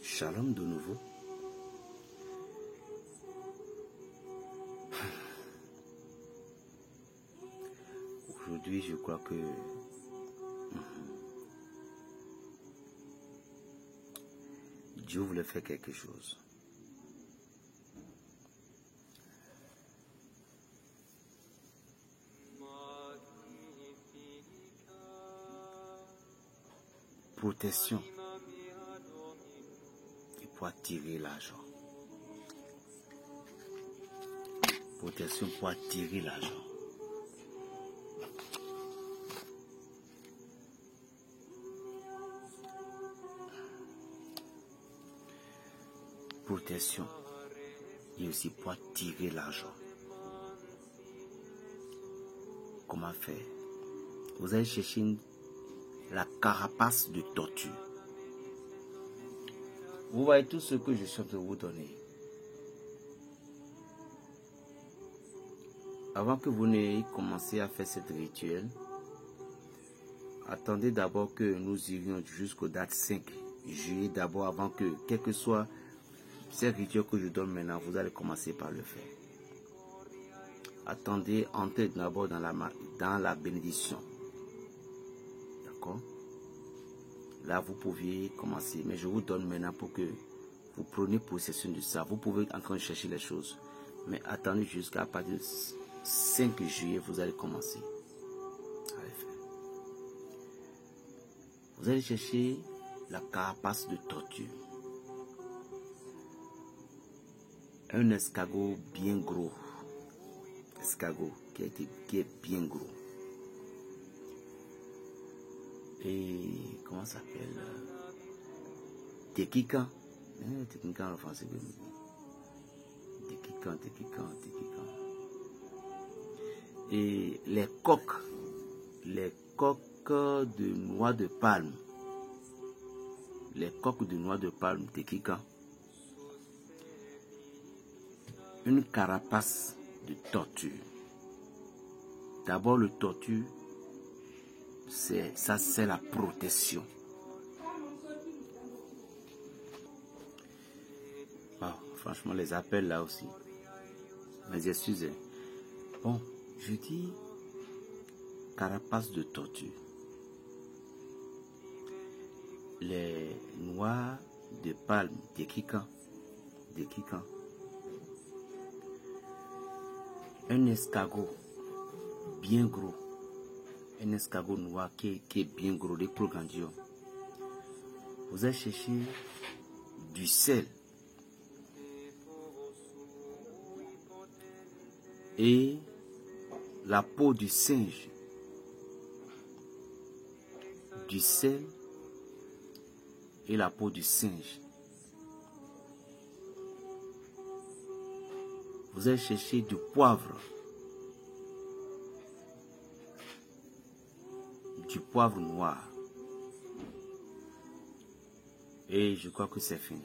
Shalom de nouveau. Aujourd'hui, je crois que Dieu voulait faire quelque chose. Protection. Et pour attirer l'argent. Protection pour attirer l'argent. Protection et aussi pour attirer l'argent. Comment faire? Vous allez chercher la carapace de tortue. Vous voyez tout ce que je suis en train de vous donner. Avant que vous n'ayez commencé à faire ce rituel, attendez d'abord que nous irions jusqu'au date 5 juillet d'abord avant que, quel que soit ce rituel que je donne maintenant, vous allez commencer par le faire. Attendez, entrez d'abord dans la bénédiction. D'accord? Là, vous pouviez commencer, mais je vous donne maintenant pour que vous preniez possession de ça. Vous pouvez en train de chercher les choses, mais attendez jusqu'à partir du 5 juillet, vous allez commencer. Allez faire. Vous allez chercher la carapace de tortue. Un escargot bien gros. Escargot qui est bien gros. Et comment ça s'appelle? Tekikan. Tekikan en français. Tekikan. Et les coques de noix de palme. Les coques de noix de palme, Tekikan. Une carapace de tortue. D'abord, le tortue, c'est la protection. Oh, franchement, les appels là aussi. Mais excusez. Bon, je dis carapace de tortue. Les noix de palme, Tekikan. Un escargot bien gros. Un escargot noir qui est bien gros, les plus grandios. Vous allez chercher du sel et la peau du singe. Du sel et la peau du singe. Vous allez chercher du poivre. Du poivre noir. Et je crois que c'est fini.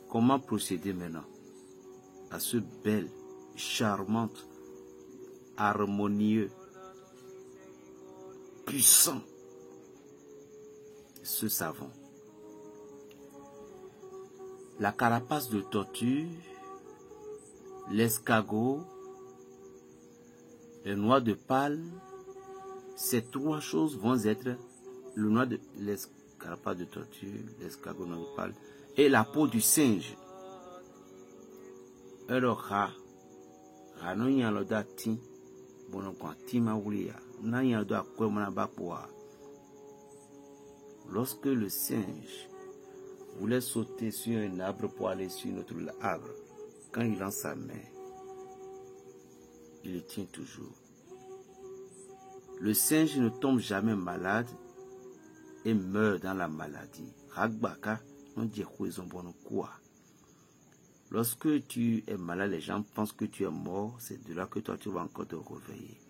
Comment procéder maintenant à ce bel, charmante, harmonieux, puissant, ce savon? La carapace de tortue, l'escargot, les noix de palme, ces trois choses vont être le noix de carapace de tortue, l'escargot, noix de palme et la peau du singe. Alors, lorsque le singe voulait sauter sur un arbre pour aller sur un autre arbre, quand il lance sa main, il le tient toujours. Le singe ne tombe jamais malade et meurt dans la maladie. Lorsque tu es malade, les gens pensent que tu es mort, c'est de là que toi tu vas encore te réveiller.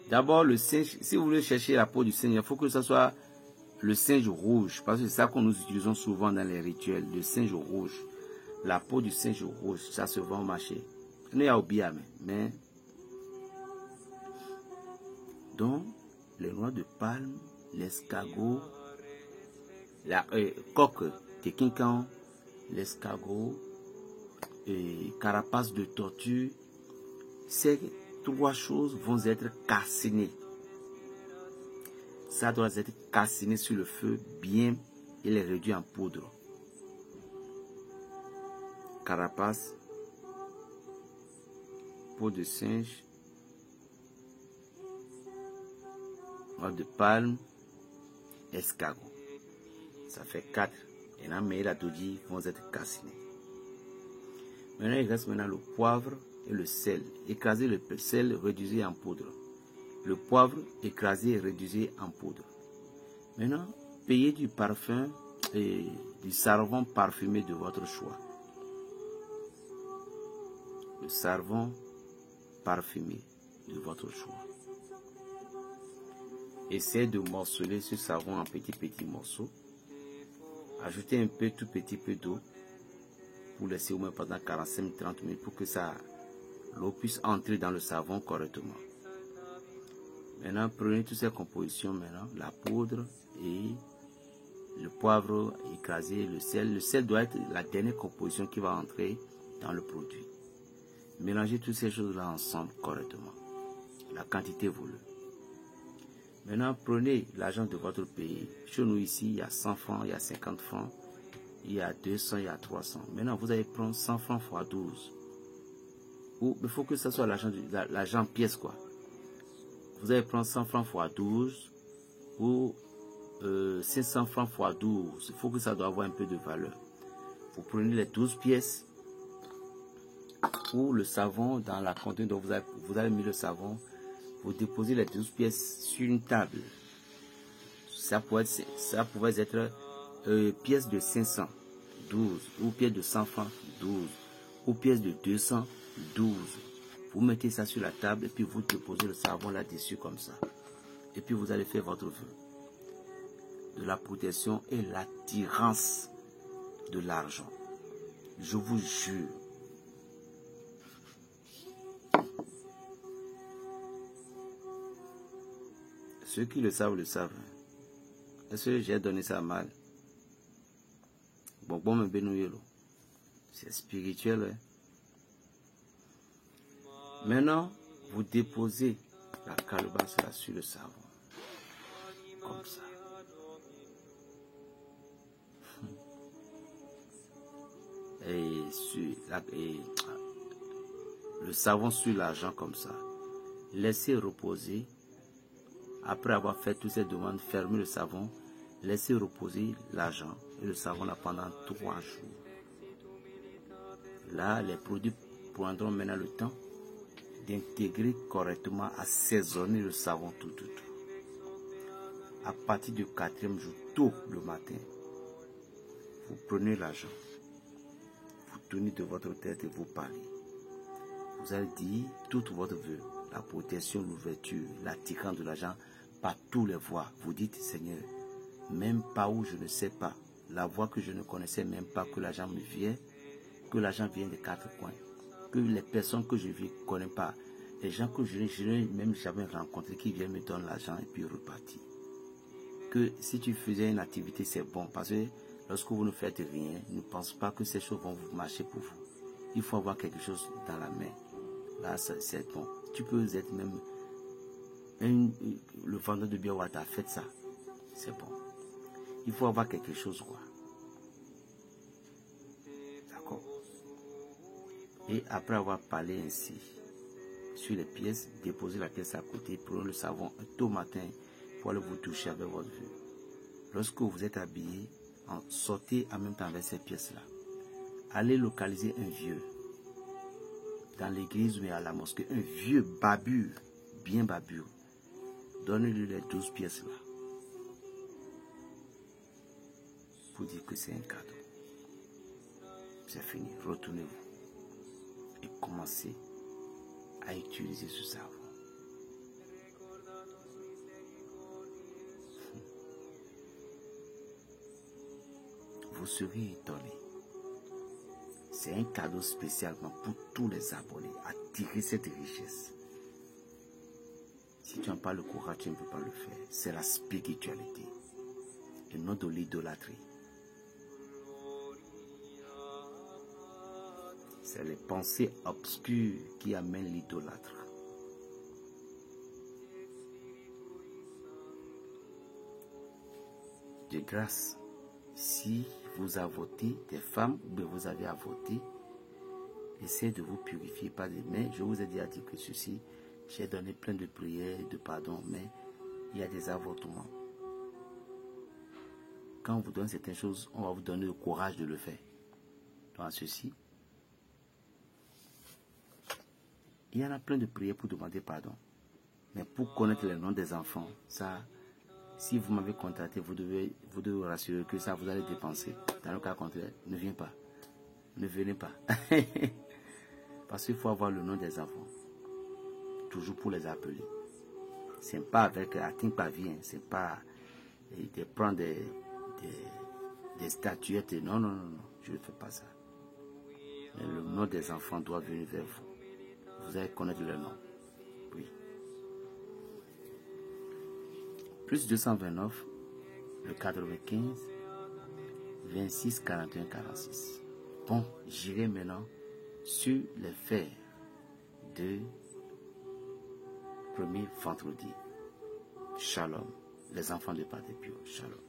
D'abord, le singe, si vous voulez chercher la peau du singe, il faut que ce soit le singe rouge, parce que c'est ça que nous utilisons souvent dans les rituels, le singe rouge. La peau du singe rouge, ça se vend au marché. Ce n'est pas au bien, mais dont les noix de palme, l'escargot, la coque de quincan, l'escargot, carapace de tortue. Ces trois choses vont être calcinées. Ça doit être calciné sur le feu, bien, et les réduit en poudre. Carapace, peau de singe, noix de palme, escargot. Ça fait 4. Et là, mais la dodie vont être calcinés. Maintenant, il reste maintenant le poivre et le sel. Écraser le sel, réduisez en poudre. Le poivre, écrasé et réduisez en poudre. Maintenant, payez du parfum et du savon parfumé de votre choix. Le savon parfumé de votre choix. Essayez de morceler ce savon en petits morceaux. Ajoutez un peu, tout petit peu d'eau pour laisser au moins pendant 45-30 minutes pour que l'eau puisse entrer dans le savon correctement. Maintenant, prenez toutes ces compositions, maintenant, la poudre et le poivre écrasé, le sel. Le sel doit être la dernière composition qui va entrer dans le produit. Mélangez toutes ces choses-là ensemble correctement. La quantité voulue. Maintenant, prenez l'argent de votre pays. Chez nous ici, il y a 100 francs, il y a 50 francs, il y a 200, il y a 300. Maintenant, vous allez prendre 100 francs x 12. Ou il faut que ce soit l'argent pièce, quoi. Vous allez prendre 100 francs x 12 ou 500 francs x 12. Il faut que ça doit avoir un peu de valeur. Vous prenez les 12 pièces ou le savon dans la contenue dont vous avez mis le savon. Vous déposez les 12 pièces sur une table. Ça pouvait être pièces de 500, 12, ou pièces de 100 francs, 12, ou pièces de 200, 12. Vous mettez ça sur la table et puis vous déposez le savon là-dessus comme ça. Et puis vous allez faire votre vœu de la protection et l'attirance de l'argent. Je vous jure. Ceux qui le savent, le savent. Est-ce que j'ai donné ça mal? Bon, me bénouillez-le. C'est spirituel. Hein? Maintenant, vous déposez la calebasse là sur le savon. Comme ça. Et le savon sur l'argent comme ça. Laissez reposer. Après avoir fait toutes ces demandes, fermez le savon, laissez reposer l'argent et le savon là pendant 3 jours. Là, les produits prendront maintenant le temps d'intégrer correctement, assaisonner le savon tout. À partir du 4e jour, tôt le matin, vous prenez l'argent, vous tournez de votre tête et vous parlez. Vous allez dire toute votre vœu, la protection, l'ouverture, l'attirance de l'argent, par tous les voies. Vous dites, Seigneur, même pas où je ne sais pas, la voie que je ne connaissais même pas, que l'argent me vient, que l'argent vient des 4 coins, que les personnes que je ne connais pas, les gens que je n'ai même jamais rencontrés, qui viennent me donner l'argent et puis repartir. Que si tu faisais une activité, c'est bon, parce que lorsque vous ne faites rien, ne pensez pas que ces choses vont vous marcher pour vous. Il faut avoir quelque chose dans la main. Là, c'est bon. Tu peux être même le vendeur de bière t'a fait ça. C'est bon. Il faut avoir quelque chose, quoi. D'accord. Et après avoir parlé ainsi sur les pièces, déposez la pièce à côté, prenez le savon tôt matin pour aller vous toucher avec votre vœu. Lorsque vous êtes habillé, sortez en même temps avec ces pièces-là. Allez localiser un vieux dans l'église ou à la mosquée, un vieux babur, bien babur. Donnez-lui les 12 pièces-là pour dire que c'est un cadeau. C'est fini, retournez-vous et commencez à utiliser ce savon. Vous serez étonné. C'est un cadeau spécialement pour tous les abonnés. Attirer cette richesse. Si tu n'as pas le courage, tu ne peux pas le faire. C'est la spiritualité et non de l'idolâtrie. C'est les pensées obscures qui amènent l'idolâtre. De grâce, si vous avez voté, des femmes, ou bien vous avez à voter, essayez de vous purifier par des mains. Je vous ai déjà dit que ceci, j'ai donné plein de prières, de pardon, mais il y a des avortements. Quand on vous donne certaines choses, on va vous donner le courage de le faire. Dans ceci, il y en a plein de prières pour demander pardon. Mais pour connaître les noms des enfants, ça, si vous m'avez contacté, vous devez vous rassurer que ça, vous allez dépenser. Dans le cas contraire, ne viens pas. Ne venez pas. Parce qu'il faut avoir le nom des enfants. Toujours pour les appeler. Ce n'est pas avec Atin-Pavi, c'est pas de prendre des statuettes. Non, non, non, non, je ne fais pas ça. Mais le nom des enfants doit venir vers vous. Vous allez connaître le nom. Oui. Plus 229, le 95, 26, 41, 46. Bon, j'irai maintenant sur les faits de premier vendredi. Shalom, les enfants de Père de Pio. Shalom.